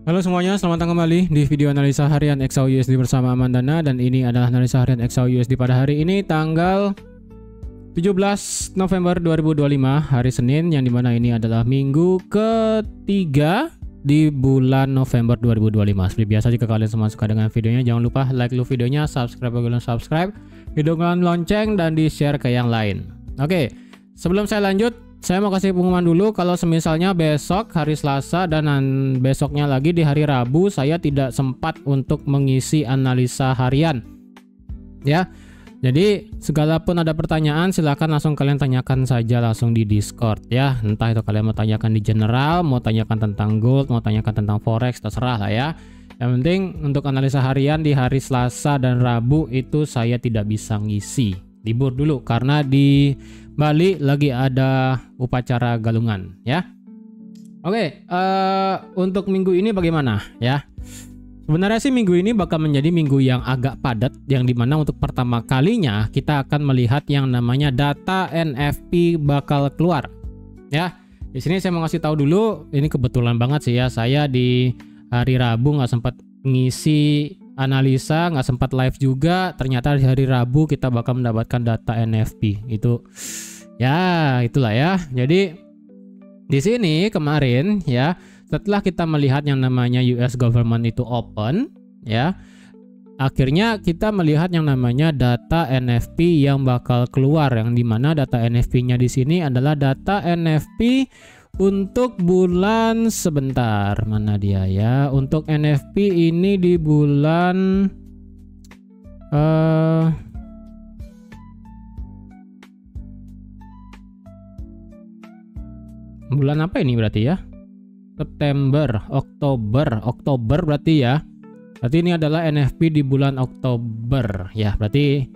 Halo semuanya, selamat datang kembali di video analisa harian XAU USD bersama Amandana. Dan ini adalah analisa harian XAU USD pada hari ini tanggal 17 November 2025, hari Senin, yang dimana ini adalah minggu ketiga di bulan November 2025. Seperti biasa, jika kalian semua suka dengan videonya, jangan lupa like dulu videonya, subscribe bagi kalian subscribe, hidupkan lonceng, dan di-share ke yang lain. Oke, sebelum saya lanjut, saya mau kasih pengumuman dulu kalau semisalnya besok hari Selasa dan besoknya lagi di hari Rabu saya tidak sempat untuk mengisi analisa harian. Ya. Jadi segala pun ada pertanyaan silahkan langsung kalian tanyakan saja langsung di Discord ya. Entah itu kalian mau tanyakan di general, mau tanyakan tentang gold, mau tanyakan tentang forex, terserah lah ya. Yang penting untuk analisa harian di hari Selasa dan Rabu itu saya tidak bisa ngisi. Libur dulu karena di Bali lagi ada upacara galungan ya. Oke, untuk minggu ini bagaimana ya? Sebenarnya sih minggu ini bakal menjadi minggu yang agak padat, yang dimana untuk pertama kalinya kita akan melihat yang namanya data NFP bakal keluar ya. Di sini saya mau ngasih tahu dulu, ini kebetulan banget sih ya, saya di hari Rabu nggak sempat ngisi analisa, nggak sempat live juga. Ternyata di hari Rabu kita bakal mendapatkan data NFP itu ya, itulah ya. Jadi di sini kemarin ya, setelah kita melihat yang namanya US government itu open ya, akhirnya kita melihat yang namanya data NFP yang bakal keluar, yang dimana data NFP-nya di sini adalah data NFP untuk bulan, sebentar mana dia ya, untuk NFP ini di bulan bulan apa ini berarti ya, September, Oktober berarti ya. Berarti ini adalah NFP di bulan Oktober ya, berarti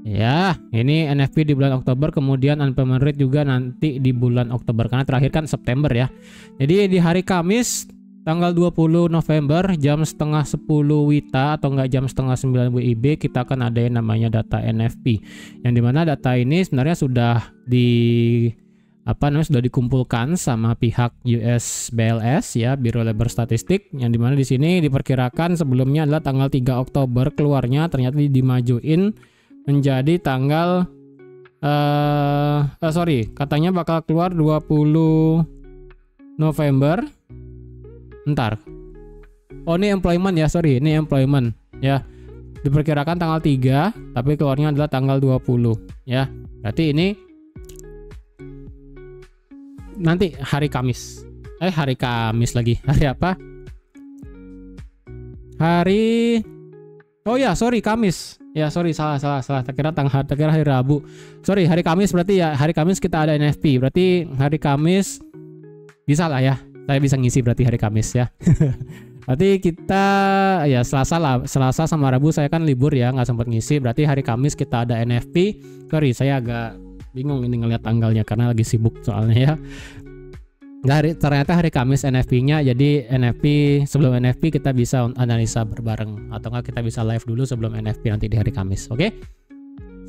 ya, ini NFP di bulan Oktober, kemudian unemployment rate juga nanti di bulan Oktober karena terakhir kan September ya. Jadi di hari Kamis tanggal 20 November jam setengah 10 WITA atau enggak jam setengah 9 WIB kita akan ada yang namanya data NFP. Yang dimana data ini sebenarnya sudah sudah dikumpulkan sama pihak US BLS ya, Biro Labor Statistik, yang dimana di sini diperkirakan sebelumnya adalah tanggal 3 Oktober keluarnya, ternyata dimajuin menjadi tanggal katanya bakal keluar 20 November. Ntar. Oh, ini employment ya, ini employment ya. Diperkirakan tanggal 3, tapi keluarnya adalah tanggal 20 ya. Berarti ini nanti hari Kamis. Hari Kamis lagi. Hari apa? Kamis. Ya, salah. Terkira hari Rabu. Hari Kamis, berarti ya hari Kamis kita ada NFP. Berarti hari Kamis bisa lah ya. Saya bisa ngisi berarti hari Kamis ya. Berarti kita ya Selasa sama Rabu saya kan libur ya, nggak sempat ngisi. Berarti hari Kamis kita ada NFP. Saya agak bingung ini ngelihat tanggalnya karena lagi sibuk soalnya ya. Ternyata hari Kamis NFP-nya, jadi sebelum NFP kita bisa analisa berbareng, atau enggak kita bisa live dulu sebelum NFP nanti di hari Kamis. Oke?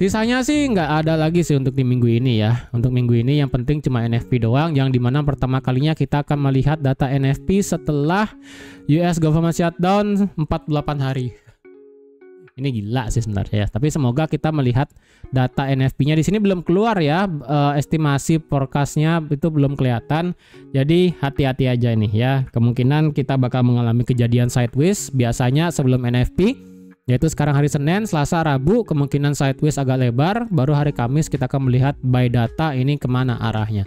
Sisanya sih nggak ada lagi sih untuk di minggu ini ya. Untuk minggu ini yang penting cuma NFP doang, yang dimana pertama kalinya kita akan melihat data NFP setelah US government shutdown 48 hari. Ini gila sih sebenarnya ya. Tapi semoga kita melihat data NFP-nya di sini belum keluar ya. Estimasi forecast-nya itu belum kelihatan. Jadi hati-hati aja nih ya. Kemungkinan kita bakal mengalami kejadian sideways biasanya sebelum NFP. Yaitu sekarang hari Senin, Selasa, Rabu kemungkinan sideways agak lebar. Baru hari Kamis kita akan melihat by data ini kemana arahnya.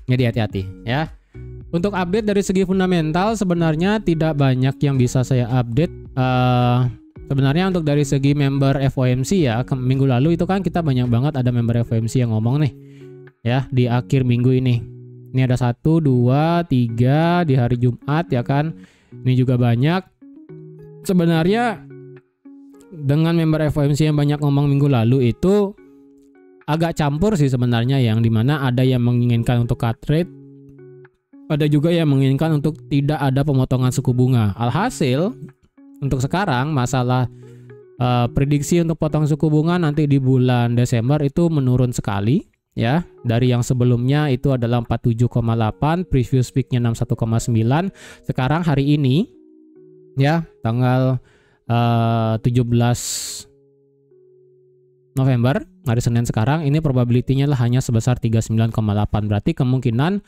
Jadi hati-hati ya. Untuk update dari segi fundamental sebenarnya tidak banyak yang bisa saya update. Sebenarnya untuk dari segi member FOMC ya, minggu lalu itu kan kita banyak banget ada member FOMC yang ngomong nih ya di akhir minggu ini. Ini ada 1, 2, 3 di hari Jumat ya kan. Ini juga banyak. Sebenarnya dengan member FOMC yang banyak ngomong minggu lalu itu agak campur sih sebenarnya, yang dimana ada yang menginginkan untuk cut rate, ada juga yang menginginkan untuk tidak ada pemotongan suku bunga. Alhasil untuk sekarang masalah prediksi untuk potong suku bunga nanti di bulan Desember itu menurun sekali ya. Dari yang sebelumnya itu adalah 47,8, previous peaknya 61,9. Sekarang hari ini ya, tanggal 17 November, hari Senin sekarang, ini probability-nya hanya sebesar 39,8. Berarti kemungkinan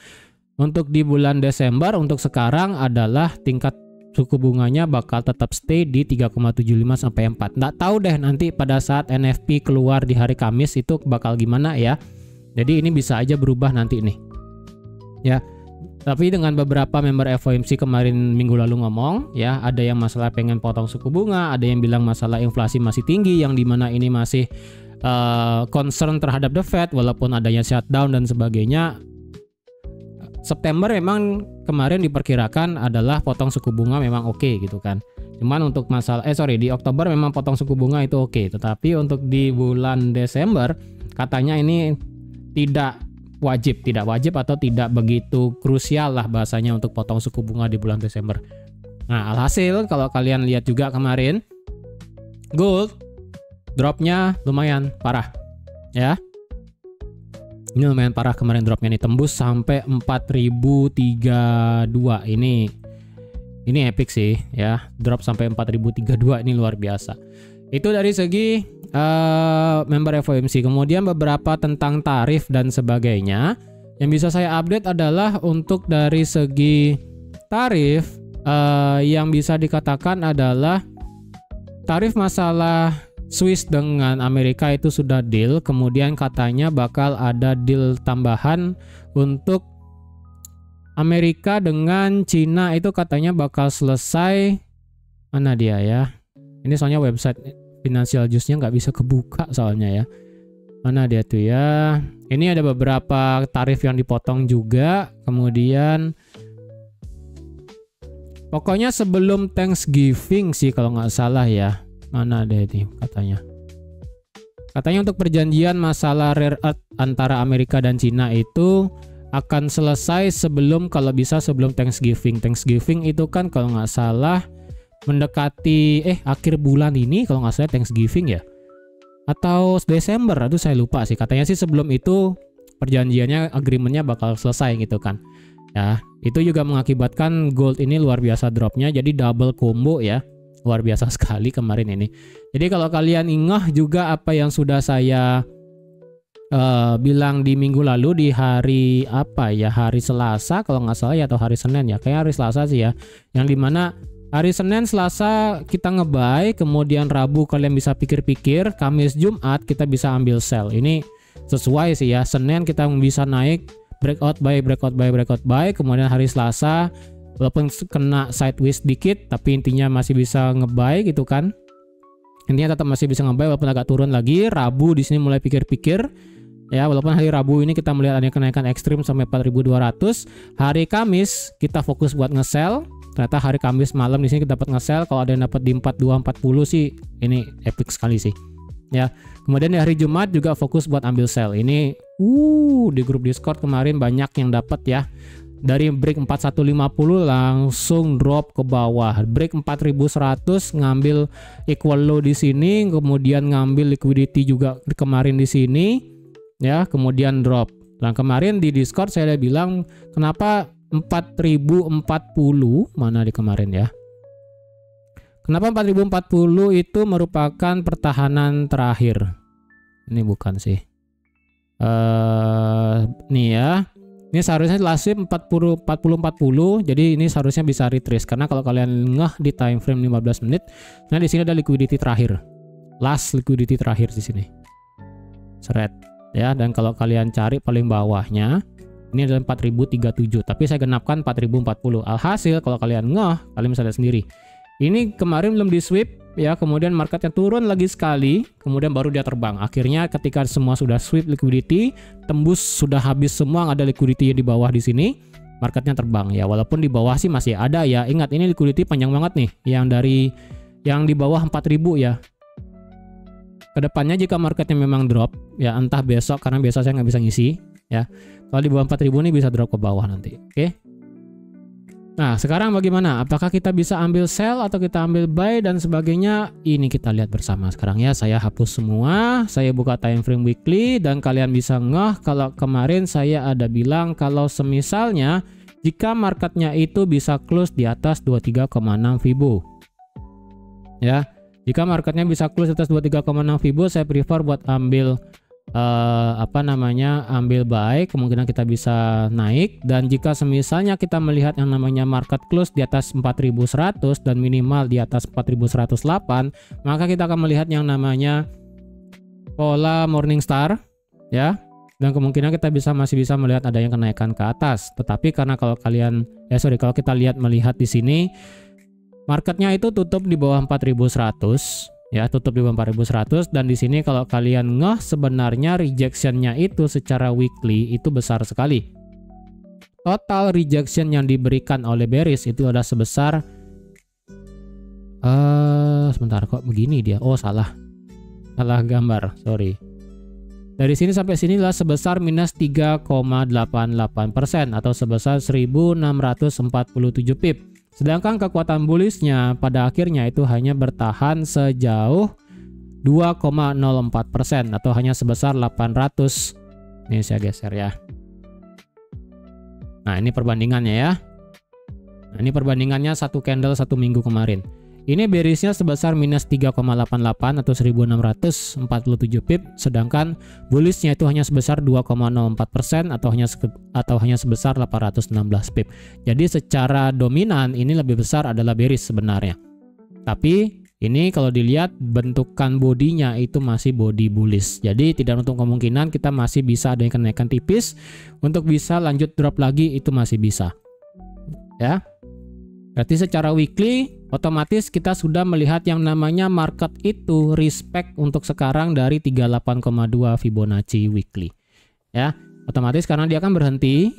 untuk di bulan Desember untuk sekarang adalah tingkat suku bunganya bakal tetap stay di 3,75 sampai 4. Nggak tahu deh nanti pada saat NFP keluar di hari Kamis itu bakal gimana ya. Jadi ini bisa aja berubah nanti nih. Ya. Tapi dengan beberapa member FOMC kemarin minggu lalu ngomong, ya, ada yang masalah pengen potong suku bunga, ada yang bilang masalah inflasi masih tinggi, yang dimana ini masih concern terhadap the Fed walaupun adanya shutdown dan sebagainya. September memang kemarin diperkirakan adalah potong suku bunga memang oke gitu kan. Cuman untuk masalah di Oktober memang potong suku bunga itu oke, tetapi untuk di bulan Desember katanya ini tidak wajib atau tidak begitu krusial lah bahasanya untuk potong suku bunga di bulan Desember. Nah, alhasil kalau kalian lihat juga kemarin gold dropnya lumayan parah ya. Ini lumayan parah kemarin dropnya nih, tembus sampai 4032. Ini epic sih ya, drop sampai 4032 ini luar biasa. Itu dari segi member FOMC. Kemudian beberapa tentang tarif dan sebagainya yang bisa saya update adalah untuk dari segi tarif yang bisa dikatakan adalah tarif masalah Swiss dengan Amerika itu sudah deal. Kemudian katanya bakal ada deal tambahan untuk Amerika dengan Cina, itu katanya bakal selesai. Mana dia ya? Ini soalnya website Financial Juice-nya nggak bisa kebuka soalnya ya. Mana dia tuh ya? Ini ada beberapa tarif yang dipotong juga. Kemudian pokoknya sebelum Thanksgiving sih kalau nggak salah ya. Mana ada ini katanya. Katanya untuk perjanjian masalah rare earth antara Amerika dan Cina itu akan selesai kalau bisa sebelum Thanksgiving. Thanksgiving itu kan kalau nggak salah mendekati akhir bulan ini kalau nggak salah Thanksgiving ya, atau Desember, aduh saya lupa sih. Katanya sih sebelum itu perjanjiannya, agreementnya bakal selesai gitu kan ya. Itu juga mengakibatkan gold ini luar biasa dropnya, jadi double combo ya, luar biasa sekali kemarin ini. Jadi kalau kalian ingat juga apa yang sudah saya bilang di minggu lalu di hari hari Selasa kalau nggak salah ya, atau hari Senin ya, kayak hari Selasa sih ya, yang dimana hari Senin, Selasa kita nge-buy, kemudian Rabu kalian bisa pikir-pikir, Kamis, Jumat kita bisa ambil sell. Ini sesuai sih ya. Senin kita bisa naik breakout buy, kemudian hari Selasa walaupun kena sideways dikit tapi intinya masih bisa nge-buy gitu kan. Intinya tetap masih bisa nge-buy walaupun agak turun lagi. Rabu di sini mulai pikir-pikir ya, walaupun hari Rabu ini kita melihat ada kenaikan ekstrim sampai 4.200. Hari Kamis kita fokus buat nge-sell. Ternyata hari Kamis malam di sini kita dapat nge-sell. Kalau ada yang dapat di 4240 sih ini epic sekali sih. Ya. Kemudian di hari Jumat juga fokus buat ambil sell. Ini di grup Discord kemarin banyak yang dapat ya. Dari break 4150 langsung drop ke bawah. Break 4100 ngambil equal low di sini, kemudian ngambil liquidity juga kemarin di sini. Ya, kemudian drop. Dan kemarin di Discord saya udah bilang kenapa 4040 mana di kemarin ya. Kenapa 4040 itu merupakan pertahanan terakhir? Ini bukan sih. Nih ya. Ini seharusnya last sweep 40 40. Jadi ini seharusnya bisa retrace karena kalau kalian ngeh di time frame 15 menit, nah di sini ada liquidity terakhir. Last liquidity terakhir di sini. Seret ya, dan kalau kalian cari paling bawahnya ini adalah 4037, tapi saya genapkan 4040. Alhasil kalau kalian kalian bisa lihat sendiri. Ini kemarin belum di sweep ya, kemudian marketnya turun lagi sekali, kemudian baru dia terbang. Akhirnya ketika semua sudah sweep liquidity, tembus sudah habis semua, ada liquidity di bawah di sini, marketnya terbang ya. Walaupun di bawah sih masih ada ya. Ingat ini liquidity panjang banget nih, yang di bawah 4000 ya. Kedepannya jika marketnya memang drop ya, entah besok karena besok saya nggak bisa ngisi ya. Kalau di bawah 4000 ini bisa drop ke bawah nanti. Oke. Nah, sekarang bagaimana? Apakah kita bisa ambil sell atau kita ambil buy dan sebagainya? Ini kita lihat bersama sekarang ya. Saya hapus semua, saya buka time frame weekly dan kalian bisa ngeh kalau kemarin saya ada bilang kalau semisalnya jika marketnya itu bisa close di atas 23,6 Fibo. Ya, jika marketnya bisa close di atas 23,6 Fibo, saya prefer buat ambil ambil buy, kemungkinan kita bisa naik. Dan jika semisalnya kita melihat yang namanya market close di atas 4100 dan minimal di atas 4108, maka kita akan melihat yang namanya pola Morningstar ya, dan kemungkinan kita masih bisa melihat adanya kenaikan ke atas. Tetapi karena kalau kita melihat di sini marketnya itu tutup di bawah 4100 ya, tutup di bawah 4100, dan di sini kalau kalian ngeh sebenarnya rejectionnya itu secara weekly itu besar sekali. Total rejection yang diberikan oleh bearish itu ada sebesar sebentar, kok begini dia? Oh, salah gambar, sorry. Dari sini sampai sini adalah sebesar minus 3,88% atau sebesar 1647 pip. Sedangkan kekuatan bullishnya pada akhirnya itu hanya bertahan sejauh 2,04% atau hanya sebesar 800. Ini saya geser ya. Nah, ini perbandingannya ya. Nah, ini perbandingannya satu candle satu minggu kemarin. Ini bearishnya sebesar minus 3,88 atau 1647 pip, sedangkan bullishnya itu hanya sebesar 2,04% atau hanya sebesar 816 pip. Jadi secara dominan ini lebih besar adalah bearish sebenarnya. Tapi ini kalau dilihat bentukan bodinya itu masih body bullish. Jadi tidak untuk kemungkinan kita masih bisa ada yang kenaikan tipis. Untuk bisa lanjut drop lagi itu masih bisa. Ya. Berarti secara weekly otomatis kita sudah melihat yang namanya market itu respect untuk sekarang dari 38,2 Fibonacci weekly. Ya, otomatis karena dia akan berhenti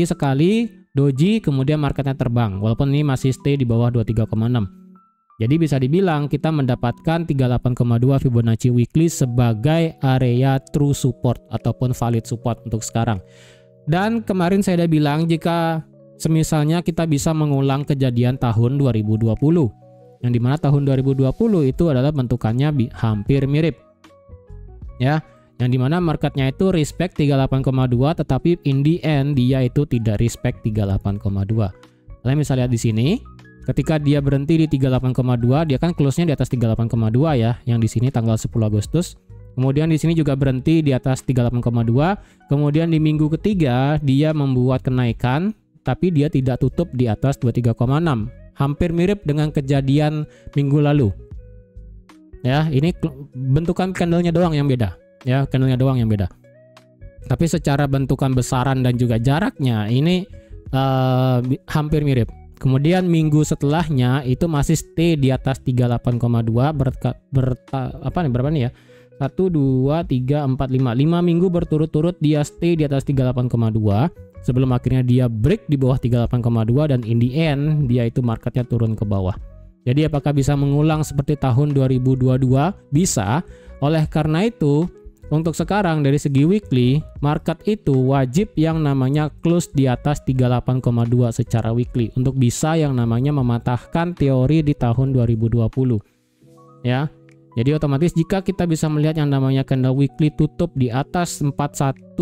sekali doji, kemudian marketnya terbang walaupun ini masih stay di bawah 23,6. Jadi bisa dibilang kita mendapatkan 38,2 Fibonacci weekly sebagai area true support ataupun valid support untuk sekarang. Dan kemarin saya udah bilang jika semisalnya kita bisa mengulang kejadian tahun 2020, yang dimana tahun 2020 itu adalah bentukannya hampir mirip ya, yang dimana marketnya itu respect 38,2 tetapi in the end dia itu tidak respect 38,2. Kalian bisa lihat di sini ketika dia berhenti di 38,2 dia kan close-nya di atas 38,2 ya, yang di sini tanggal 10 Agustus. Kemudian di sini juga berhenti di atas 38,2. Kemudian di minggu ketiga dia membuat kenaikan tapi dia tidak tutup di atas 23,6. Hampir mirip dengan kejadian minggu lalu. Ya, ini bentukan candlenya doang yang beda. Ya, candlenya doang yang beda. Tapi secara bentukan besaran dan juga jaraknya ini hampir mirip. Kemudian minggu setelahnya itu masih stay di atas 38,2 berapa nih ya? 1, 2, 3, 4, 5 minggu berturut-turut dia stay di atas 38,2 sebelum akhirnya dia break di bawah 38,2 dan in the end dia itu marketnya turun ke bawah. Jadi apakah bisa mengulang seperti tahun 2022? Bisa. Oleh karena itu untuk sekarang dari segi weekly market itu wajib yang namanya close di atas 38,2 secara weekly untuk bisa yang namanya mematahkan teori di tahun 2020 ya. Jadi otomatis jika kita bisa melihat yang namanya candle weekly tutup di atas 4130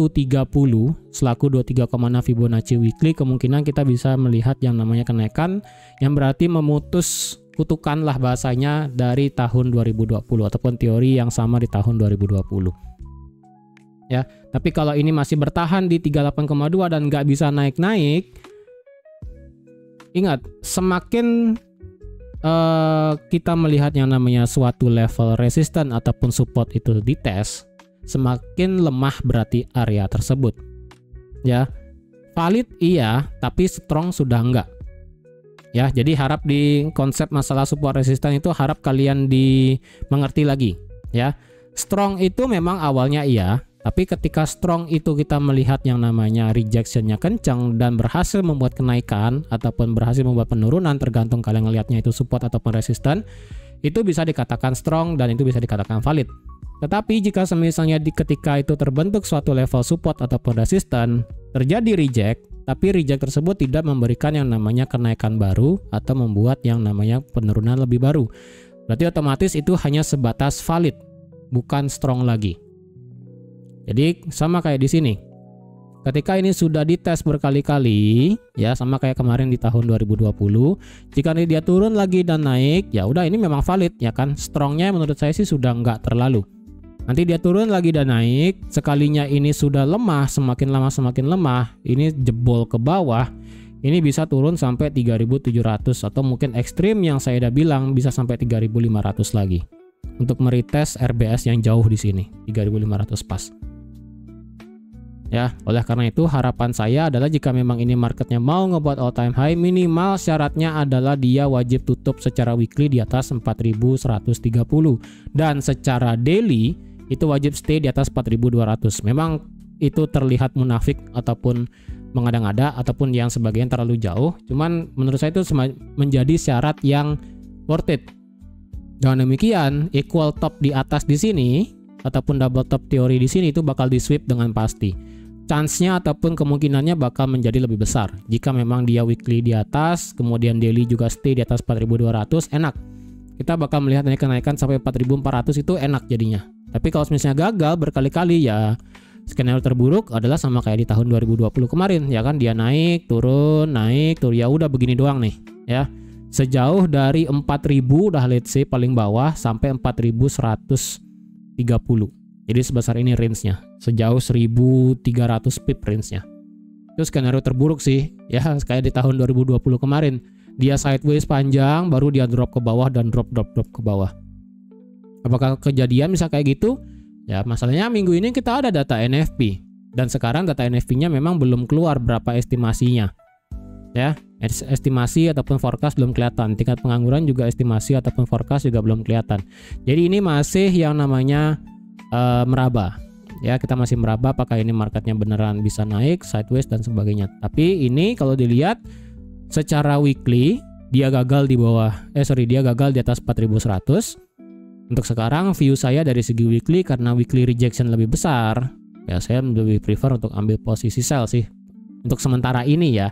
selaku 23,6 Fibonacci weekly, kemungkinan kita bisa melihat yang namanya kenaikan yang berarti memutus kutukan lah bahasanya dari tahun 2020 ataupun teori yang sama di tahun 2020. Ya, tapi kalau ini masih bertahan di 38,2 dan nggak bisa naik-naik, ingat semakin kita melihat yang namanya suatu level resisten ataupun support itu dites, semakin lemah berarti area tersebut. Ya, valid iya, tapi strong sudah enggak. Ya, jadi harap di konsep masalah support resisten itu harap kalian dimengerti lagi. Ya, strong itu memang awalnya iya, tapi ketika strong itu kita melihat yang namanya rejectionnya kencang dan berhasil membuat kenaikan ataupun berhasil membuat penurunan tergantung kalian ngelihatnya itu support ataupun resisten, itu bisa dikatakan strong dan itu bisa dikatakan valid. Tetapi jika misalnya ketika itu terbentuk suatu level support ataupun resisten terjadi reject tapi reject tersebut tidak memberikan yang namanya kenaikan baru atau membuat yang namanya penurunan lebih baru. Berarti otomatis itu hanya sebatas valid, bukan strong lagi. Jadi sama kayak di sini. Ketika ini sudah dites berkali-kali, ya sama kayak kemarin di tahun 2020, jika ini dia turun lagi dan naik, ya udah ini memang valid ya kan. Strongnya menurut saya sih sudah nggak terlalu. Nanti dia turun lagi dan naik, sekalinya ini sudah lemah, semakin lama semakin lemah, ini jebol ke bawah, ini bisa turun sampai 3.700 atau mungkin ekstrim yang saya udah bilang bisa sampai 3.500 lagi. Untuk meretest RBS yang jauh di sini, 3.500 pas. Ya, oleh karena itu harapan saya adalah jika memang ini marketnya mau ngebuat all time high, minimal syaratnya adalah dia wajib tutup secara weekly di atas 4.130 dan secara daily itu wajib stay di atas 4.200. Memang itu terlihat munafik ataupun mengada-ngada ataupun yang sebagian terlalu jauh, cuman menurut saya itu menjadi syarat yang worth it. Dengan demikian, equal top di atas di sini ataupun double top teori di sini itu bakal di sweep dengan pasti. Chance-nya ataupun kemungkinannya bakal menjadi lebih besar. Jika memang dia weekly di atas, kemudian daily juga stay di atas 4.200, enak. Kita bakal melihat kenaikan sampai 4.400 itu enak jadinya. Tapi kalau misalnya gagal berkali-kali, ya skenario terburuk adalah sama kayak di tahun 2020 kemarin, ya kan, dia naik, turun, ya udah begini doang nih, ya. Sejauh dari 4.000 udah let's say paling bawah sampai 4.130. Jadi sebesar ini range-nya, sejauh 1.300 pip range-nya. Itu skenario terburuk sih, ya kayak di tahun 2020 kemarin. Dia sideways panjang, baru dia drop ke bawah dan drop ke bawah. Apakah kejadian bisa kayak gitu? Ya masalahnya minggu ini kita ada data NFP. Dan sekarang data NFP-nya memang belum keluar berapa estimasinya. Ya, estimasi ataupun forecast belum kelihatan. Tingkat pengangguran juga estimasi ataupun forecast juga belum kelihatan. Jadi ini masih yang namanya meraba, ya kita masih meraba apakah ini marketnya beneran bisa naik, sideways dan sebagainya. Tapi ini kalau dilihat secara weekly dia gagal di bawah, dia gagal di atas 4.100. Untuk sekarang view saya dari segi weekly, karena weekly rejection lebih besar, ya saya lebih prefer untuk ambil posisi sell sih untuk sementara ini ya.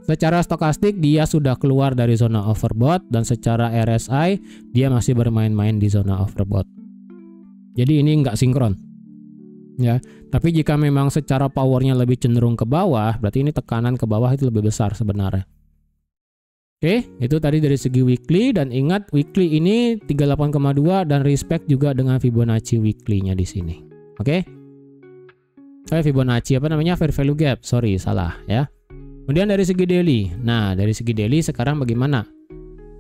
Secara stokastik dia sudah keluar dari zona overbought dan secara RSI dia masih bermain-main di zona overbought. Jadi ini nggak sinkron, ya. Tapi jika memang secara powernya lebih cenderung ke bawah, berarti ini tekanan ke bawah itu lebih besar sebenarnya. Oke, itu tadi dari segi weekly, dan ingat weekly ini 38,2 dan respect juga dengan Fibonacci weekly-nya di sini. Oke. Fibonacci apa namanya? Fair value gap. Sorry, salah ya. Kemudian dari segi daily. Nah, dari segi daily sekarang bagaimana?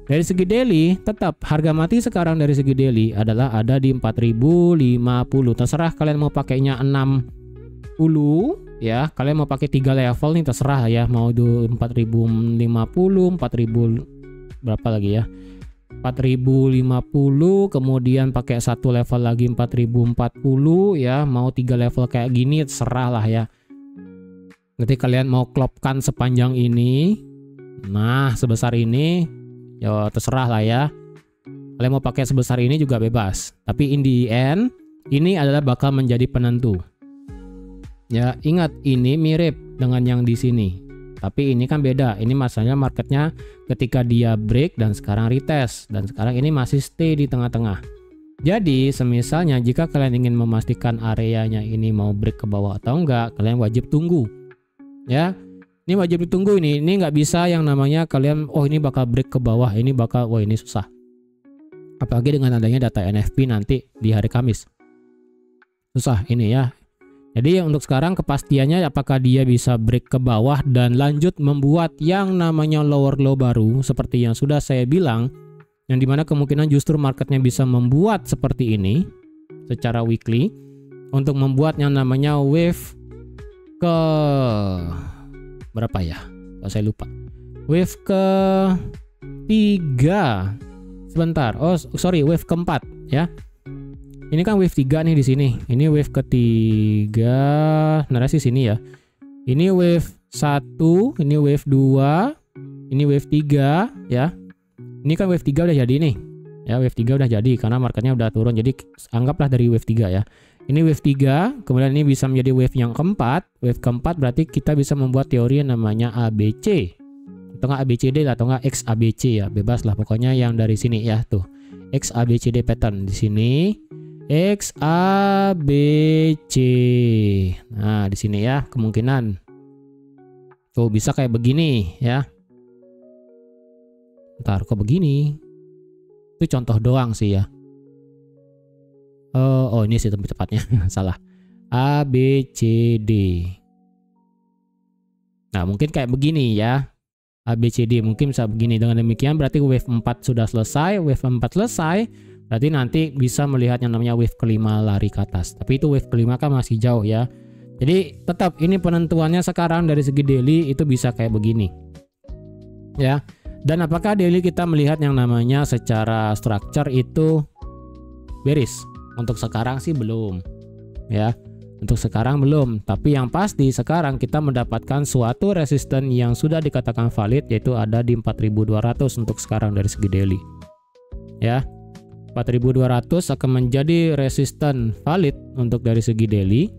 Dari segi daily, tetap harga mati sekarang dari segi daily adalah ada di 4.050. Terserah kalian mau pakainya 60 ya. Kalian mau pakai 3 level nih terserah ya. Mau itu 4.050, 4.000 berapa lagi ya? 4.050, kemudian pakai satu level lagi 4.040 ya. Mau 3 level kayak gini terserah lah ya. Nanti kalian mau klopkan sepanjang ini. Nah, sebesar ini ya terserah lah ya. Kalian mau pakai sebesar ini juga bebas. Tapi in the end ini adalah bakal menjadi penentu. Ya ingat ini mirip dengan yang di sini. Tapi ini kan beda. Ini masalahnya marketnya ketika dia break dan sekarang retest. Dan sekarang ini masih stay di tengah-tengah. Jadi semisalnya jika kalian ingin memastikan areanya ini mau break ke bawah atau enggak, kalian wajib tunggu. Ya. Ini wajib ditunggu ini nggak bisa yang namanya kalian ini bakal break ke bawah, ini bakal ini susah. Apalagi dengan adanya data NFP nanti di hari Kamis. Susah ini ya. Jadi untuk sekarang kepastiannya apakah dia bisa break ke bawah dan lanjut membuat yang namanya lower low baru seperti yang sudah saya bilang, yang dimana kemungkinan justru marketnya bisa membuat seperti ini secara weekly untuk membuat yang namanya wave ke berapa ya? Oh, saya lupa. Wave ke 3. Sebentar. Oh, sorry, wave keempat ya. Ini kan wave 3 nih di sini. Ini wave ketiga. Narasi sini ya. Ini wave 1, ini wave 2, ini wave 3 ya. Ini kan wave 3 udah jadi nih. Ya, wave 3 udah jadi karena marketnya udah turun. Jadi anggaplah dari wave 3 ya. Ini wave 3, kemudian ini bisa menjadi wave yang keempat. Wave keempat berarti kita bisa membuat teori yang namanya ABC. Atau nggak ABCD atau nggak XABC ya, bebas lah pokoknya yang dari sini ya tuh. XABCD pattern di sini. XABC. Nah, di sini ya kemungkinan. Tuh bisa kayak begini ya. Ntar kok begini. Itu contoh doang sih ya. Oh ini sih lebih tepatnya. Salah. ABCD. Nah mungkin kayak begini ya. ABCD mungkin bisa begini. Dengan demikian berarti wave 4 sudah selesai. Wave 4 selesai. Berarti nanti bisa melihat yang namanya wave kelima lari ke atas. Tapi itu wave kelima kan masih jauh ya. Jadi tetap ini penentuannya sekarang dari segi daily itu bisa kayak begini. Ya. Dan apakah daily kita melihat yang namanya secara structure itu bearish? Untuk sekarang sih belum. Ya. Untuk sekarang belum. Tapi yang pasti sekarang kita mendapatkan suatu resisten yang sudah dikatakan valid, yaitu ada di 4200 untuk sekarang dari segi daily. Ya. 4200 akan menjadi resisten valid untuk dari segi daily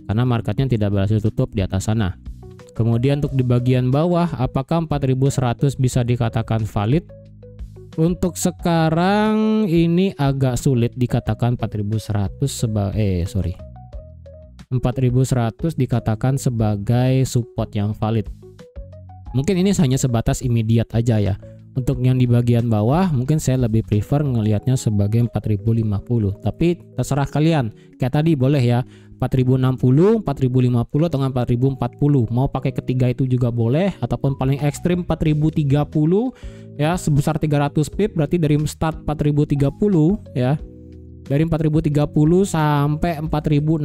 karena marketnya tidak berhasil tutup di atas sana. Kemudian untuk di bagian bawah, apakah 4100 bisa dikatakan valid? Untuk sekarang ini agak sulit dikatakan 4100 4100 dikatakan sebagai support yang valid. Mungkin ini hanya sebatas immediate aja ya. Untuk yang di bagian bawah mungkin saya lebih prefer ngelihatnya sebagai 4050. Tapi terserah kalian. Kayak tadi boleh ya 4060, 4050 atau 4040. Mau pakai ketiga itu juga boleh, ataupun paling ekstrim 4030 ya, sebesar 300 pip berarti dari start 4030 ya. Dari 4030 sampai 4060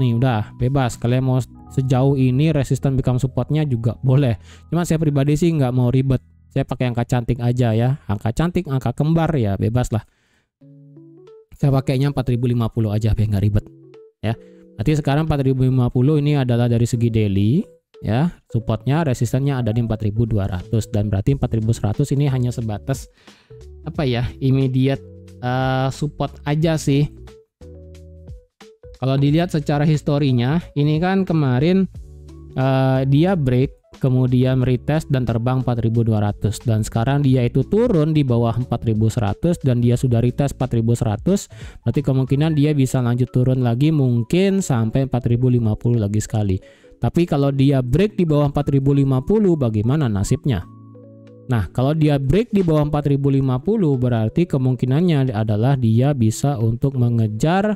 nih udah bebas. Kalian mau sejauh ini resisten become supportnya juga boleh. Cuma saya pribadi sih nggak mau ribet. Saya pakai angka cantik aja ya. Angka cantik, angka kembar ya bebas lah. Saya pakainya 4050 aja biar nggak ribet ya. Berarti sekarang 4050 ini adalah dari segi daily ya. Supportnya, resistennya ada di 4200 dan berarti 4100 ini hanya sebatas apa ya? Immediate support aja sih. Kalau dilihat secara historinya, ini kan kemarin dia break, kemudian retest dan terbang 4200 dan sekarang dia itu turun di bawah 4100 dan dia sudah retest 4100. Berarti kemungkinan dia bisa lanjut turun lagi mungkin sampai 4050 lagi sekali. Tapi kalau dia break di bawah 4050 bagaimana nasibnya? Nah, kalau dia break di bawah 4050 berarti kemungkinannya adalah dia bisa untuk mengejar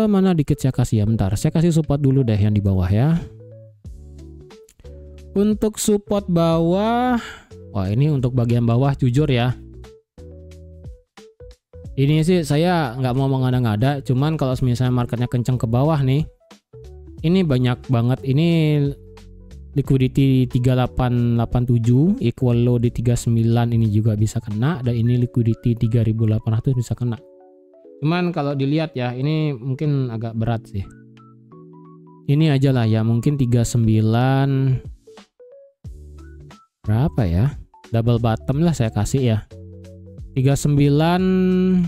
mana dikit saya kasih ya, bentar. Saya kasih support dulu deh yang di bawah ya. Untuk support bawah, wah ini untuk bagian bawah jujur ya. Ini sih saya nggak mau mengada-ngada, cuman kalau misalnya marketnya kenceng ke bawah nih, ini banyak banget ini liquidity 3887 equal low di 39 ini juga bisa kena, dan ini liquidity 3800 bisa kena. Cuman kalau dilihat ya ini mungkin agak berat sih. Ini aja lah ya, mungkin 39 berapa ya? Double bottom lah saya kasih ya. 3925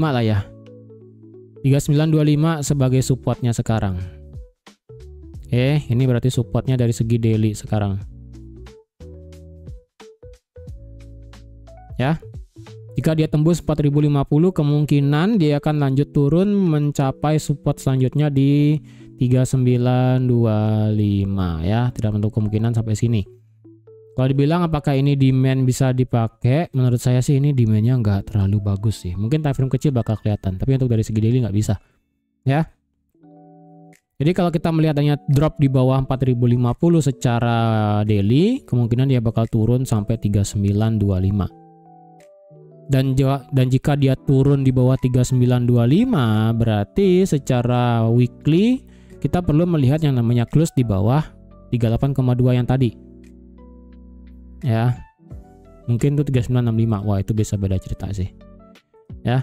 lah ya. 3925 sebagai supportnya sekarang. Ini berarti supportnya dari segi daily sekarang. Ya. Jika dia tembus 4050 kemungkinan dia akan lanjut turun mencapai support selanjutnya di 3925 ya. Tidak menutup kemungkinan sampai sini. Kalau dibilang apakah ini demand bisa dipakai, menurut saya sih ini demandnya nggak terlalu bagus sih. Mungkin time frame kecil bakal kelihatan, tapi untuk dari segi daily nggak bisa. Ya. Jadi kalau kita melihat adanya drop di bawah 4050 secara daily, kemungkinan dia bakal turun sampai 3925. Dan jika dia turun di bawah 3925, berarti secara weekly kita perlu melihat yang namanya close di bawah 38,2 yang tadi. Ya. Mungkin itu 3965. Wah, itu bisa beda cerita sih. Ya.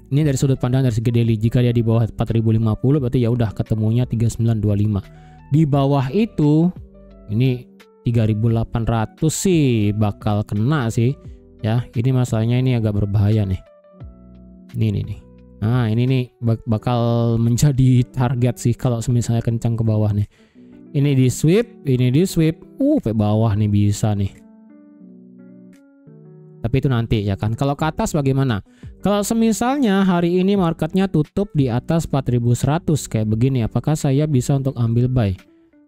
Ini dari sudut pandang dari segi daily. Jika dia di bawah 4050 berarti ya udah ketemunya 3925. Di bawah itu ini 3800 sih bakal kena sih. Ya, ini masalahnya ini agak berbahaya nih. Ini nih. Nah, ini nih bakal menjadi target sih kalau misalnya kencang ke bawah nih. Ini di sweep, ini di sweep. Ke bawah nih bisa nih. Tapi itu nanti ya kan. Kalau ke atas bagaimana? Kalau semisalnya hari ini marketnya tutup di atas 4100 kayak begini, apakah saya bisa untuk ambil buy?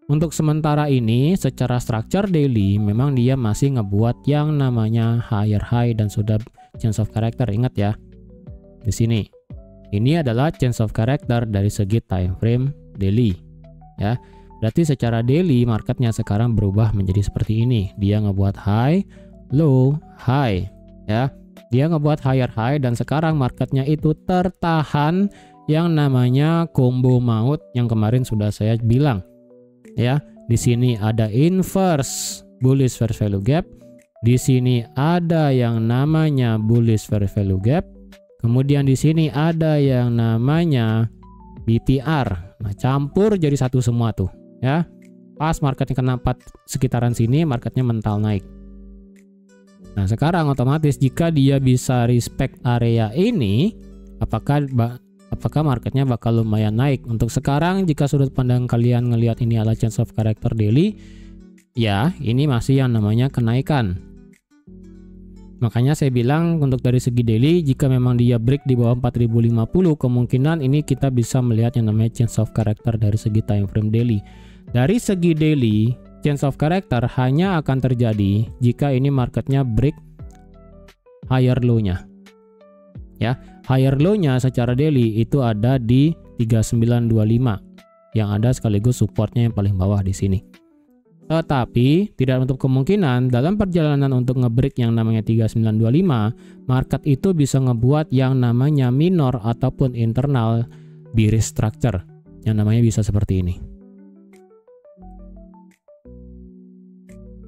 Untuk sementara ini secara structure daily memang dia masih ngebuat yang namanya higher high dan sudah change of character. Ingat ya. Di sini. Ini adalah change of character dari segi time frame daily. Ya. Berarti secara daily marketnya sekarang berubah menjadi seperti ini. Dia ngebuat high, low, high, ya. Dia ngebuat higher high dan sekarang marketnya itu tertahan yang namanya combo maut yang kemarin sudah saya bilang. Ya, di sini ada inverse bullish fair value gap. Di sini ada yang namanya bullish fair value gap. Kemudian di sini ada yang namanya BTR. Nah, campur jadi satu semua tuh. Ya, pas marketnya kena sekitaran sini, marketnya mental naik. Nah, sekarang otomatis jika dia bisa respect area ini, apakah marketnya bakal lumayan naik? Untuk sekarang, jika sudut pandang kalian ngelihat ini adalah change of character daily, ya ini masih yang namanya kenaikan. Makanya saya bilang untuk dari segi daily, jika memang dia break di bawah 4050, kemungkinan ini kita bisa melihat yang namanya change of character dari segi time frame daily. Dari segi daily, change of character hanya akan terjadi jika ini marketnya break higher low-nya. Ya, higher low-nya secara daily itu ada di 3925 yang ada sekaligus supportnya yang paling bawah di sini. Tetapi tidak untuk kemungkinan dalam perjalanan untuk ngebreak yang namanya 3925, market itu bisa ngebuat yang namanya minor ataupun internal bearish structure yang namanya bisa seperti ini.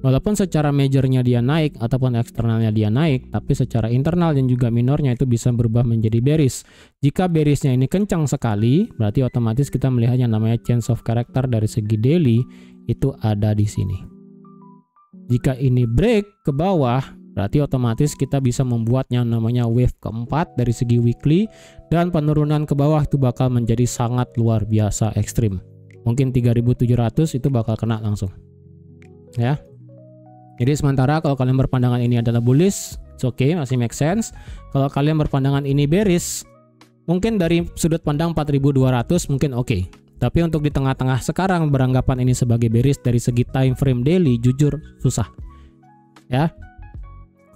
Walaupun secara majornya dia naik ataupun eksternalnya dia naik, tapi secara internal dan juga minornya itu bisa berubah menjadi bearish. Jika bearishnya ini kencang sekali, berarti otomatis kita melihat yang namanya change of character dari segi daily itu ada di sini. Jika ini break ke bawah, berarti otomatis kita bisa membuat yang namanya wave keempat dari segi weekly, dan penurunan ke bawah itu bakal menjadi sangat luar biasa ekstrim. Mungkin 3700 itu bakal kena langsung. Ya. Jadi sementara kalau kalian berpandangan ini adalah bullish, it's okay, masih make sense. Kalau kalian berpandangan ini bearish, mungkin dari sudut pandang 4200 mungkin oke. Tapi untuk di tengah-tengah sekarang beranggapan ini sebagai bearish dari segi time frame daily, jujur susah. Ya.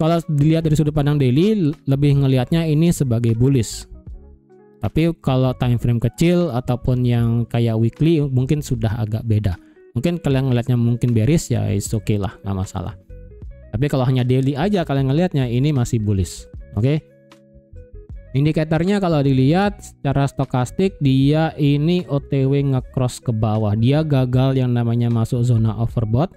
Kalau dilihat dari sudut pandang daily, lebih ngelihatnya ini sebagai bullish. Tapi kalau time frame kecil ataupun yang kayak weekly mungkin sudah agak beda. Mungkin kalian ngelihatnya mungkin bearish, ya it's okay lah, nggak masalah. Tapi kalau hanya daily aja kalian ngelihatnya ini masih bullish. Oke. Indikatornya kalau dilihat secara stokastik dia ini OTW nge-cross ke bawah. Dia gagal yang namanya masuk zona overbought.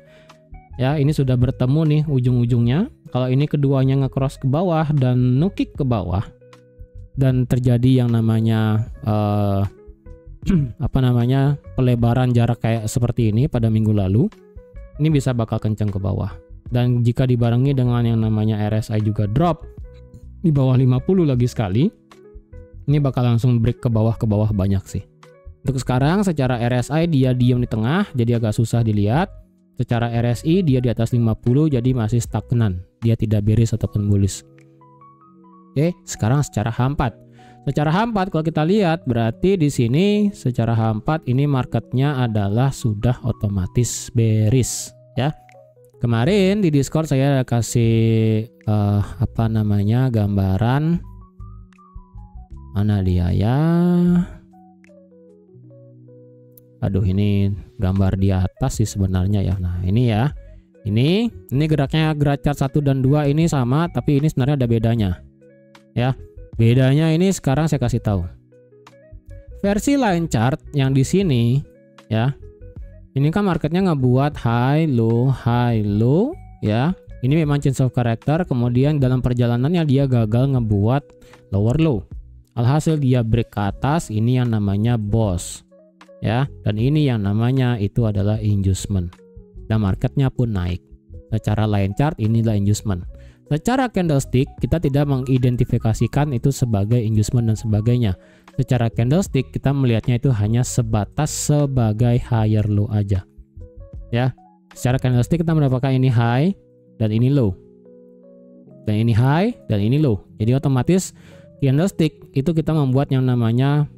Ya, ini sudah bertemu nih ujung-ujungnya. Kalau ini keduanya nge-cross ke bawah dan nukik ke bawah dan terjadi yang namanya pelebaran jarak kayak seperti ini pada minggu lalu, ini bisa bakal kencang ke bawah. Dan jika dibarengi dengan yang namanya RSI juga drop di bawah 50 lagi sekali, ini bakal langsung break ke bawah banyak sih. Untuk sekarang secara RSI dia diam di tengah, jadi agak susah dilihat. Secara RSI dia di atas 50, jadi masih stagnan. Dia tidak bearish ataupun bullish. Oke, sekarang secara H4. Secara H4 kalau kita lihat berarti di sini secara H4 ini marketnya adalah sudah otomatis bearish ya. Kemarin di Discord saya kasih gambaran mana dia ya. Aduh, ini gambar di atas sih sebenarnya ya. Nah, ini ya. Ini geraknya gerak chart 1 dan 2 ini sama, tapi ini sebenarnya ada bedanya. Ya. Bedanya ini sekarang saya kasih tahu. Versi line chart yang di sini ya. Ini kan marketnya ngebuat high low ya. Ini memang change of character, kemudian dalam perjalanannya dia gagal ngebuat lower low. Alhasil dia break ke atas, ini yang namanya boss. Ya, dan ini yang namanya itu adalah inducement. Dan marketnya pun naik. Secara line chart inilah inducement. Secara candlestick kita tidak mengidentifikasikan itu sebagai inducement dan sebagainya. Secara candlestick kita melihatnya itu hanya sebatas sebagai higher low aja. Ya, secara candlestick kita mendapatkan ini high dan ini low. Dan ini high dan ini low. Jadi otomatis candlestick itu kita membuat yang namanya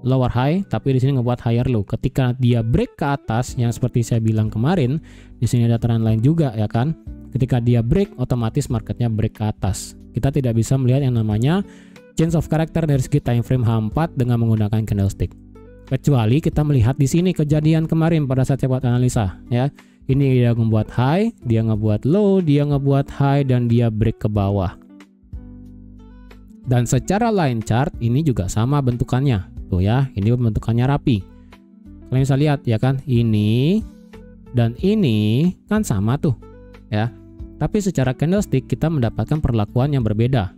lower high, tapi di sini ngebuat higher low. Ketika dia break ke atas, yang seperti saya bilang kemarin, di sini ada trend line juga ya kan. Ketika dia break, otomatis marketnya break ke atas. Kita tidak bisa melihat yang namanya change of character dari segi time frame H4 dengan menggunakan candlestick. Kecuali kita melihat di sini kejadian kemarin pada saat saya buat analisa ya. Ini dia ngebuat high, dia ngebuat low, dia ngebuat high dan dia break ke bawah. Dan secara line chart ini juga sama bentukannya. Tuh ya, ini bentukannya rapi. Kalian bisa lihat ya kan, ini dan ini kan sama tuh ya. Tapi secara candlestick kita mendapatkan perlakuan yang berbeda.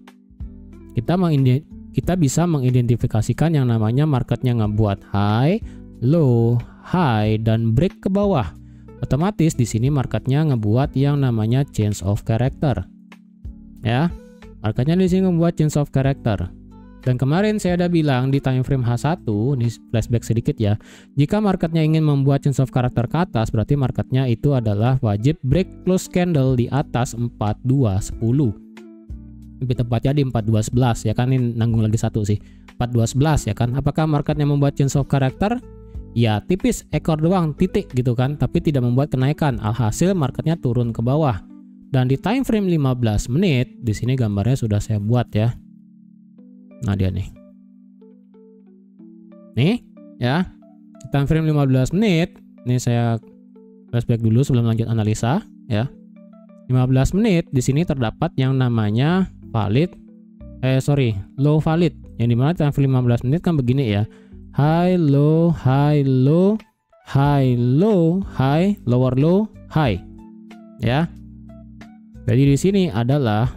Kita bisa mengidentifikasikan yang namanya marketnya ngebuat high, low, high dan break ke bawah. Otomatis di sini marketnya ngebuat yang namanya change of character. Ya. Marketnya di sini ngebuat change of character. Dan kemarin saya udah bilang di time frame H1, ini flashback sedikit ya. Jika marketnya ingin membuat change of character ke atas, berarti marketnya itu adalah wajib break close candle di atas 4210. Lebih tepatnya di 4211 ya kan, ini nanggung lagi satu sih. 4211 ya kan. Apakah marketnya membuat change of character? Ya tipis, ekor doang, titik gitu kan, tapi tidak membuat kenaikan. Alhasil marketnya turun ke bawah. Dan di time frame 15 menit, di sini gambarnya sudah saya buat ya. Nah dia nih. Nih ya. Time frame 15 menit. Ini saya flashback dulu sebelum lanjut analisa ya. 15 menit di sini terdapat yang namanya low valid. Yang dimana time frame 15 menit kan begini ya. High, low, high, low, high, low, high, lower low, high. Ya. Jadi di sini adalah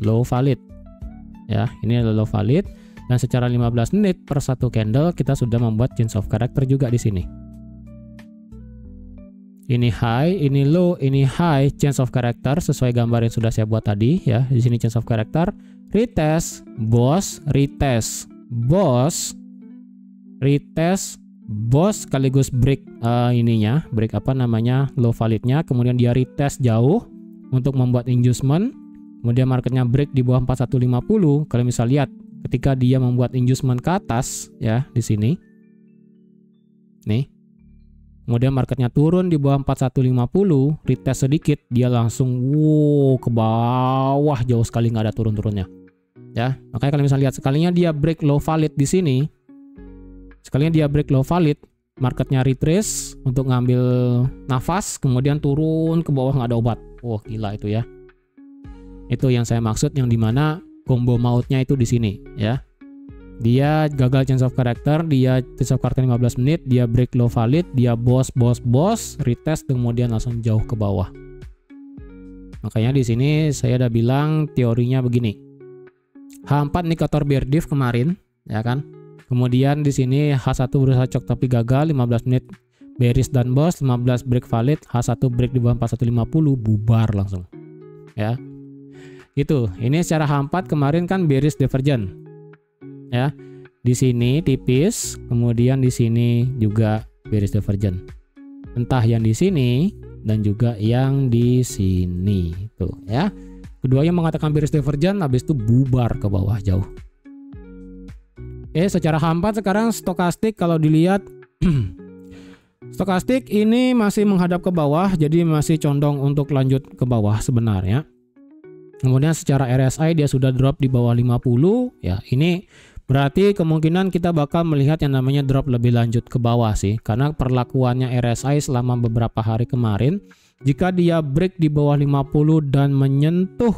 low valid. Ya, ini adalah low valid dan secara 15 menit per satu candle kita sudah membuat change of character juga di sini. Ini high, ini low, ini high, change of character sesuai gambar yang sudah saya buat tadi ya. Di sini change of character, retest, boss, retest, boss, retest, boss sekaligus break break apa namanya low validnya, kemudian dia retest jauh untuk membuat inducement. Kemudian marketnya break di bawah 4150. Kalian bisa lihat ketika dia membuat inducement ke atas ya di sini. Nih. Kemudian marketnya turun di bawah 4150, retest sedikit, dia langsung ke bawah jauh sekali, nggak ada turun-turunnya. Ya, makanya kalian bisa lihat sekalinya dia break low valid di sini. Sekalinya dia break low valid, marketnya retrace untuk ngambil nafas, kemudian turun ke bawah nggak ada obat. Gila itu ya. Itu yang saya maksud, yang dimana combo mautnya itu di sini ya. Dia gagal change of character, dia change of character 15 menit, dia break low valid, dia boss, retest, kemudian langsung jauh ke bawah. Makanya di sini saya udah bilang teorinya begini. H4 indikator bear div kemarin, ya kan? Kemudian di sini H1 berusaha cok tapi gagal, 15 menit bearish dan boss, 15 break valid, H1 break di bawah 4150, bubar langsung. Ya. Itu, ini secara H4 kemarin kan bearish divergent. Ya. Di sini tipis, kemudian di sini juga bearish divergent. Entah yang di sini dan juga yang di sini. Tuh, ya. Keduanya mengatakan bearish divergent, habis itu bubar ke bawah jauh. Secara H4 sekarang stokastik kalau dilihat stokastik ini masih menghadap ke bawah, jadi masih condong untuk lanjut ke bawah sebenarnya. Kemudian secara RSI dia sudah drop di bawah 50 ya. Ini berarti kemungkinan kita bakal melihat yang namanya drop lebih lanjut ke bawah sih, karena perlakuannya RSI selama beberapa hari kemarin, jika dia break di bawah 50 dan menyentuh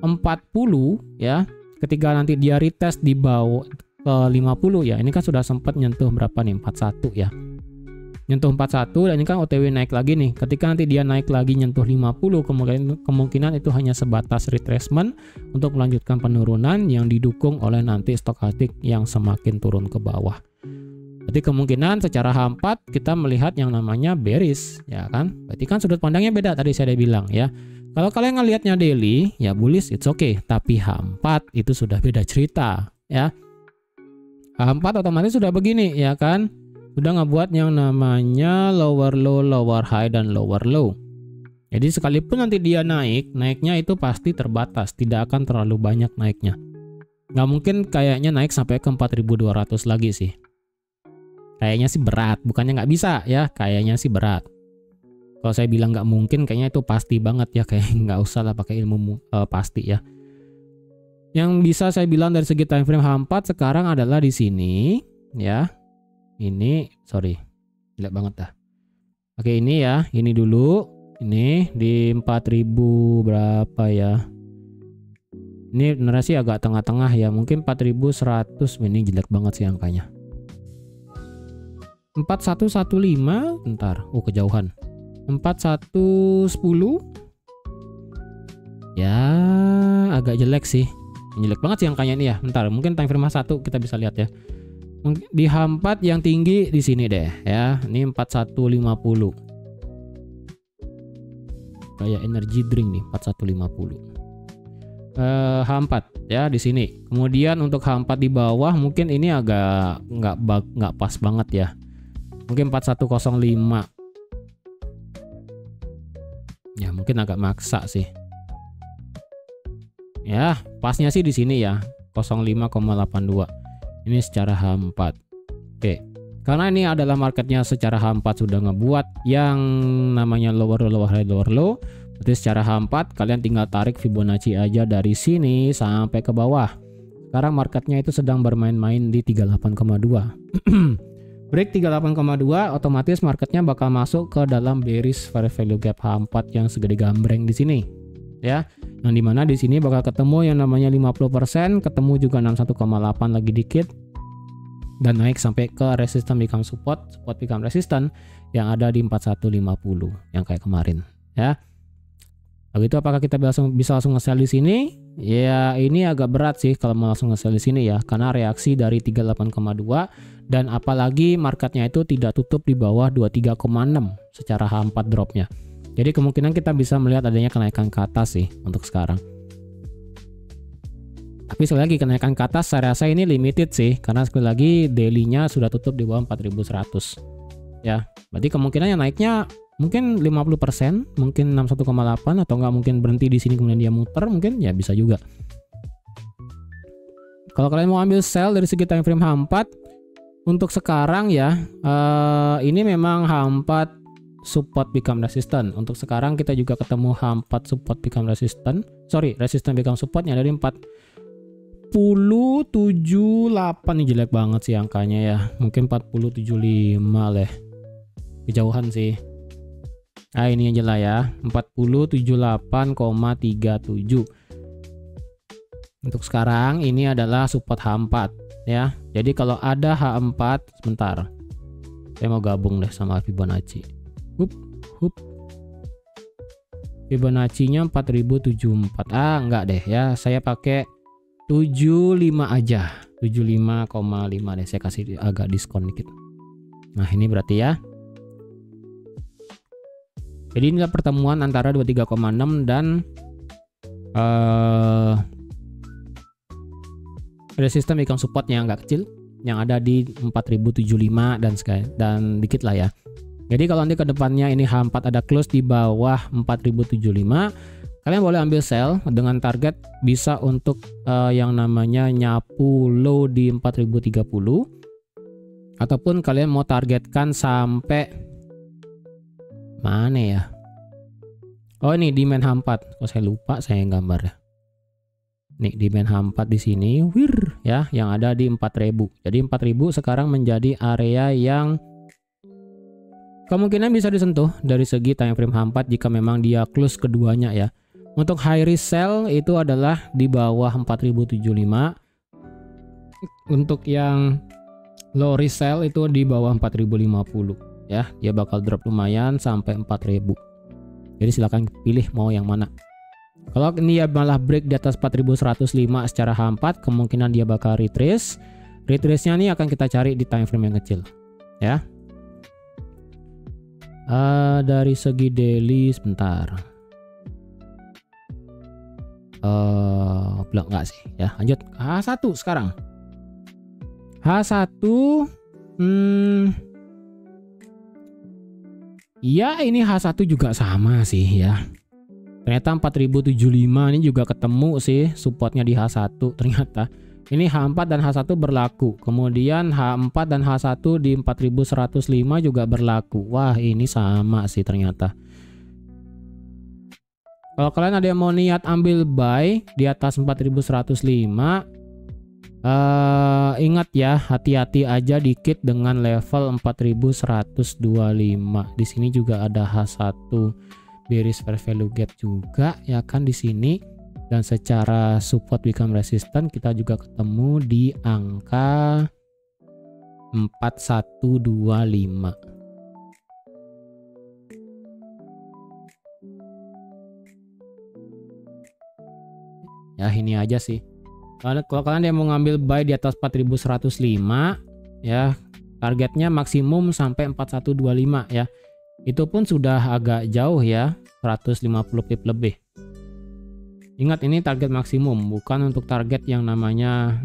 40 ya, ketika nanti dia retest di bawah ke 50 ya, ini kan sudah sempat nyentuh berapa nih, 41 ya. Nyentuh 41 dan ini kan OTW naik lagi nih. Ketika nanti dia naik lagi nyentuh 50, kemungkinan itu hanya sebatas retracement untuk melanjutkan penurunan yang didukung oleh nanti stokastik yang semakin turun ke bawah. Berarti kemungkinan secara H4 kita melihat yang namanya bearish, ya kan? Berarti kan sudut pandangnya beda tadi saya udah bilang ya. Kalau kalian ngelihatnya daily, ya bullish it's okay, tapi H4 itu sudah beda cerita, ya. H4 otomatis sudah begini, ya kan? Sudah ngebuat yang namanya lower low, lower high, dan lower low. Jadi sekalipun nanti dia naiknya itu pasti terbatas, tidak akan terlalu banyak naiknya. Nggak mungkin kayaknya naik sampai ke 4.200 lagi sih. Kayaknya sih berat, bukannya nggak bisa ya, kayaknya sih berat. Kalau saya bilang nggak mungkin, kayaknya itu pasti banget ya, kayak nggak usah lah pakai ilmu pasti ya. Yang bisa saya bilang dari segi time frame H4 sekarang adalah di sini ya. Ini sorry, jelek banget dah. Oke, ini ya, ini dulu. Ini di 4000 berapa ya? Ini narasi agak tengah-tengah ya, mungkin 4100. Ini jelek banget sih angkanya. 4115, bentar. Oh, kejauhan. 4110. Ya, agak jelek sih. Jelek banget sih angkanya ini ya. Bentar, mungkin time frame H1 kita bisa lihat ya. Di H4 yang tinggi di sini deh ya. Ini 4150. Kayak energy drink nih, 4150. H4 ya di sini. Kemudian untuk H4 di bawah mungkin ini agak nggak pas banget ya. Mungkin 4105. Ya mungkin agak maksa sih. Ya pasnya sih di sini ya, 05,82. Ini secara H4. Oke. Karena ini adalah marketnya secara H4 sudah ngebuat yang namanya lower low, lower high, lower low. Berarti secara H4 kalian tinggal tarik Fibonacci aja dari sini sampai ke bawah. Sekarang marketnya itu sedang bermain-main di 38,2. Break 38,2 otomatis marketnya bakal masuk ke dalam bearish fair value gap H4 yang segede gambreng di sini. Ya, yang dimana di sini bakal ketemu yang namanya 50%, ketemu juga 61,8 lagi dikit. Dan naik sampai ke resistance become support, support become resistance yang ada di 4150 yang kayak kemarin ya. Lalu itu apakah kita bisa langsung nge-sell di sini? Ya ini agak berat sih kalau mau langsung nge-sell di sini ya, karena reaksi dari 38,2 dan apalagi marketnya itu tidak tutup di bawah 23,6 secara H4 dropnya. Jadi kemungkinan kita bisa melihat adanya kenaikan ke atas sih untuk sekarang. Tapi sekali lagi kenaikan ke atas saya rasa ini limited sih, karena sekali lagi daily-nya sudah tutup di bawah 4100 ya. Berarti kemungkinan yang naiknya mungkin 50%, mungkin 61,8, atau enggak mungkin berhenti di sini kemudian dia muter, mungkin ya bisa juga. Kalau kalian mau ambil sell dari segi time frame H4 untuk sekarang ya, ini memang H4 support become resistant. Untuk sekarang kita juga ketemu H4 support become resistant. Sorry, resistant become support yang dari 4078. Nih jelek banget sih angkanya ya. Mungkin 4075 lah. Kejauhan sih. Nah ini aja lah ya, 4078,37. Untuk sekarang ini adalah support H4 ya. Jadi kalau ada H4, sebentar. Saya mau gabung deh sama Fibonacci. Fibonacci-nya 4074. Ah, enggak deh ya. Saya pakai 75 aja. 75,5 deh. Saya kasih agak diskon dikit. Nah, ini berarti ya. Jadi inilah pertemuan antara 23,6 dan resistance become support yang agak kecil yang ada di 4075 dan dikit lah ya. Jadi kalau nanti ke depannya ini H4 ada close di bawah 4075, kalian boleh ambil sell dengan target bisa untuk yang namanya nyapu low di 4030, ataupun kalian mau targetkan sampai mana ya? Oh ini demand H4. Oh saya lupa saya gambar ya. Nih demand H4 di sini, wir ya, yang ada di 4000. Jadi 4000 sekarang menjadi area yang kemungkinan bisa disentuh dari segi time frame H4 jika memang dia close keduanya ya. Untuk high risk sell itu adalah di bawah 4075. Untuk yang low risk sell itu di bawah 4050. Ya, dia bakal drop lumayan sampai 4000. Jadi silahkan pilih mau yang mana. Kalau ini ya malah break di atas 4105 secara H4, kemungkinan dia bakal retrace. Retrace-nya nih akan kita cari di time frame yang kecil ya. Dari segi daily sebentar. Belum enggak sih ya. Lanjut H1 sekarang. H1 ya ini H1 juga sama sih ya. Ternyata 4075 ini juga ketemu sih supportnya di H1 ternyata. Ini H4 dan H1 berlaku. Kemudian H4 dan H1 di 4105 juga berlaku. Wah, ini sama sih ternyata. Kalau kalian ada yang mau niat ambil buy di atas 4105, ingat ya, hati-hati aja dikit dengan level 4125. Di sini juga ada H1 bearish fair value gap juga ya kan di sini. Dan secara support become resistant kita juga ketemu di angka 4125. Ya ini aja sih. Kalau kalian yang mau ngambil buy di atas 4105 ya, targetnya maksimum sampai 4125 ya. Itu pun sudah agak jauh ya, 150 pip lebih. Ingat ini target maksimum, bukan untuk target yang namanya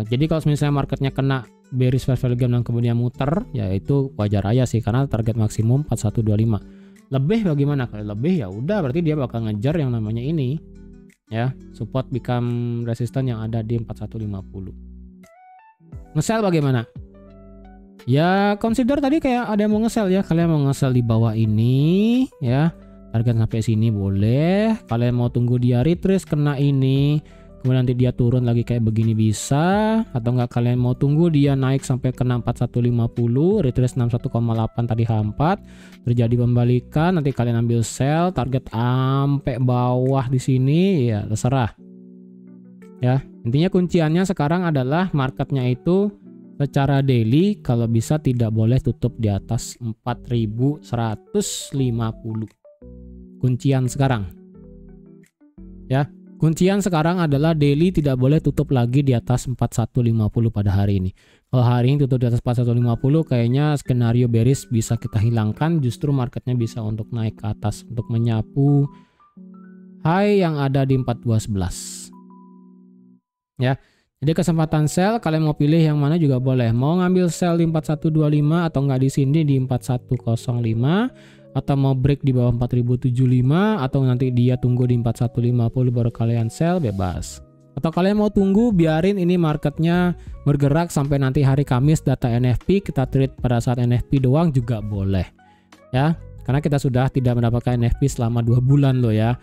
jadi kalau misalnya marketnya kena bearish fair value gap dan kemudian muter, ya itu wajar aja sih karena target maksimum 4125. Lebih bagaimana? Kalau lebih ya udah berarti dia bakal ngejar yang namanya ini ya, support become resistant yang ada di 4150. Nge-sell bagaimana? Ya consider tadi kayak ada yang mau nge-sell ya, kalian mau nge-sell di bawah ini ya. Target sampai sini boleh. Kalian mau tunggu dia retrace kena ini, kemudian nanti dia turun lagi kayak begini bisa. Atau enggak kalian mau tunggu dia naik sampai kena 4150, retrace 61,8 tadi H4, terjadi pembalikan, nanti kalian ambil sell, target sampai bawah di sini ya terserah. Ya, intinya kunciannya sekarang adalah marketnya itu secara daily kalau bisa tidak boleh tutup di atas 4150. Kuncian sekarang ya, kuncian sekarang adalah daily tidak boleh tutup lagi di atas 4150 pada hari ini. Kalau hari ini tutup di atas 4150 kayaknya skenario bearish bisa kita hilangkan, justru marketnya bisa untuk naik ke atas untuk menyapu high yang ada di 4211 ya. Jadi kesempatan sell kalian mau pilih yang mana juga boleh, mau ngambil sell di 4125 atau enggak di sini di 4105, atau mau break di bawah 4075, atau nanti dia tunggu di 4150 baru kalian sell, bebas. Atau kalian mau tunggu biarin ini marketnya bergerak sampai nanti hari Kamis data NFP, kita trade pada saat NFP doang juga boleh ya, karena kita sudah tidak mendapatkan NFP selama 2 bulan loh ya.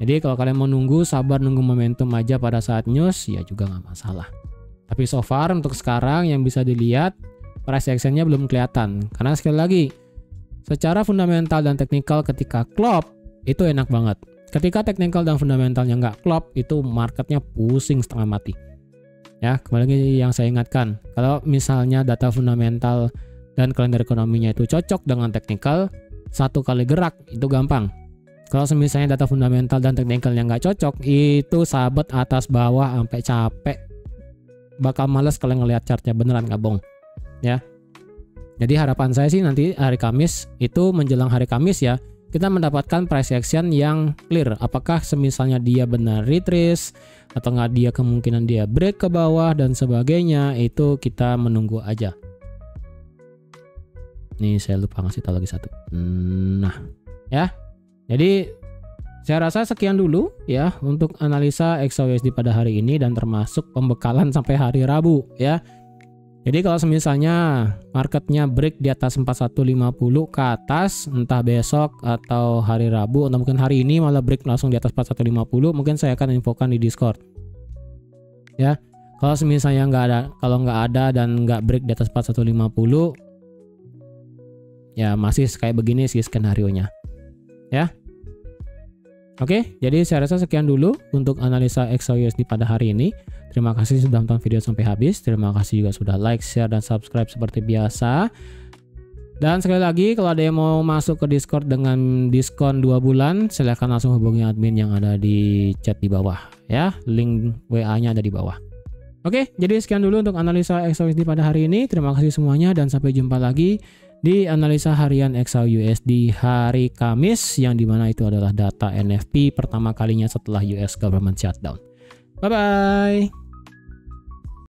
Jadi kalau kalian mau nunggu, sabar nunggu momentum aja pada saat news ya juga nggak masalah. Tapi so far untuk sekarang yang bisa dilihat price actionnya belum kelihatan, karena sekali lagi secara fundamental dan teknikal ketika klop itu enak banget. Ketika teknikal dan fundamentalnya nggak klop, itu marketnya pusing setengah mati. Ya, kembali lagi yang saya ingatkan, kalau misalnya data fundamental dan kalender ekonominya itu cocok dengan teknikal, satu kali gerak itu gampang. Kalau misalnya data fundamental dan teknikalnya nggak cocok, itu sabet atas bawah sampai capek, bakal males kalian ngelihat chartnya, beneran nggak bohong ya. Jadi harapan saya sih nanti hari Kamis itu, menjelang hari Kamis ya, kita mendapatkan price action yang clear. Apakah semisalnya dia benar retrace atau nggak, dia kemungkinan dia break ke bawah dan sebagainya, itu kita menunggu aja. Nih saya lupa ngasih tahu lagi satu. Nah ya, jadi saya rasa sekian dulu ya untuk analisa XAUUSD pada hari ini dan termasuk pembekalan sampai hari Rabu ya. Jadi kalau misalnya marketnya break di atas 4150 ke atas, entah besok atau hari Rabu atau mungkin hari ini malah break langsung di atas 4150, mungkin saya akan infokan di Discord. Ya, kalau misalnya nggak ada dan nggak break di atas 4150, ya masih kayak begini sih skenarionya. Ya. Oke, jadi saya rasa sekian dulu untuk analisa XAUUSD pada hari ini. Terima kasih sudah nonton video sampai habis. Terima kasih juga sudah like, share, dan subscribe seperti biasa. Dan sekali lagi, kalau ada yang mau masuk ke Discord dengan diskon 2 bulan, silahkan langsung hubungi admin yang ada di chat di bawah ya. Link WA-nya ada di bawah. Oke, jadi sekian dulu untuk analisa XAUSD pada hari ini. Terima kasih semuanya dan sampai jumpa lagi di analisa harian XAUUSD hari Kamis, yang dimana itu adalah data NFP pertama kalinya setelah US government shutdown. Bye-bye.